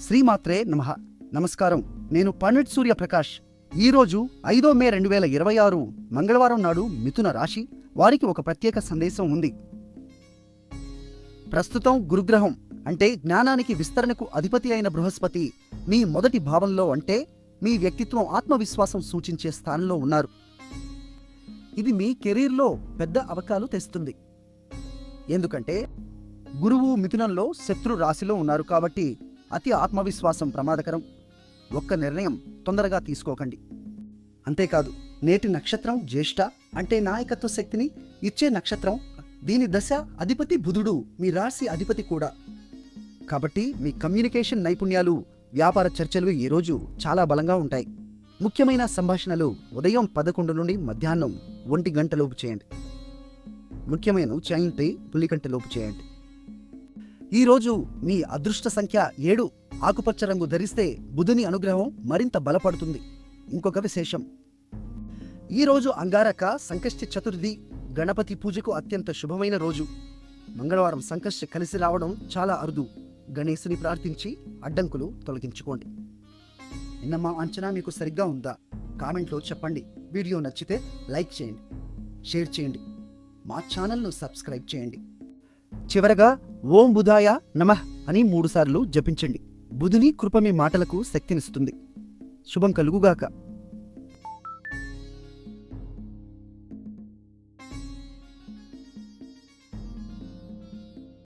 శ్రీమాత్రే నమః. నమస్కారం. నేను పండిట్ సూర్యప్రకాష్. ఈరోజు 5 మే 2026 మంగళవారం నాడు మిథున రాశి వారికి ఒక ప్రత్యేక సందేశం ఉంది. ప్రస్తుతం గురుగ్రహం అంటే జ్ఞానానికి విస్తరణకు అధిపతి అయిన బృహస్పతి మీ మొదటి భావంలో అంటే మీ వ్యక్తిత్వం ఆత్మవిశ్వాసం సూచించే స్థానంలో ఉన్నారు. ఇది మీ కెరీర్లో పెద్ద అవకాశాలు తెస్తుంది. ఎందుకంటే గురువు మిథునంలో శత్రు రాశిలో ఉన్నారు కాబట్టి అతి ఆత్మవిశ్వాసం ప్రమాదకరం. ఒక్క నిర్ణయం తొందరగా తీసుకోకండి. అంతేకాదు, నేటి నక్షత్రం జ్యేష్ఠ అంటే నాయకత్వ శక్తిని ఇచ్చే నక్షత్రం. దీని దశ అధిపతి బుధుడు, మీ రాశి అధిపతి కూడా. కాబట్టి మీ కమ్యూనికేషన్ నైపుణ్యాలు, వ్యాపార చర్చలు ఈరోజు చాలా బలంగా ఉంటాయి. ముఖ్యమైన సంభాషణలు ఉదయం 11 నుండి మధ్యాహ్నం 1 గంటలోపు చేయండి. ముఖ్యమైన చైంటి పులికంటలోపు చేయండి. ఈరోజు మీ అదృష్ట సంఖ్య 7. ఆకుపచ్చ రంగు ధరిస్తే బుధుని అనుగ్రహం మరింత బలపడుతుంది. ఇంకొక విశేషం, ఈరోజు అంగారక సంకష్టి చతుర్థి, గణపతి పూజకు అత్యంత శుభమైన రోజు. మంగళవారం సంకష్టి కలిసి రావడం చాలా అరుదు. గణేశుని ప్రార్థించి అడ్డంకులు తొలగించుకోండి. నిన్న మా అంచనా మీకు సరిగ్గా ఉందా? కామెంట్లో చెప్పండి. వీడియో నచ్చితే లైక్ చేయండి, షేర్ చేయండి, మా ఛానల్ను సబ్స్క్రైబ్ చేయండి. చివరగా ఓం బుధాయ నమః అని 3 సార్లు జపించండి. బుధుని కృప మీ మాటలకు శక్తినిస్తుంది. శుభం కలుగుగాక.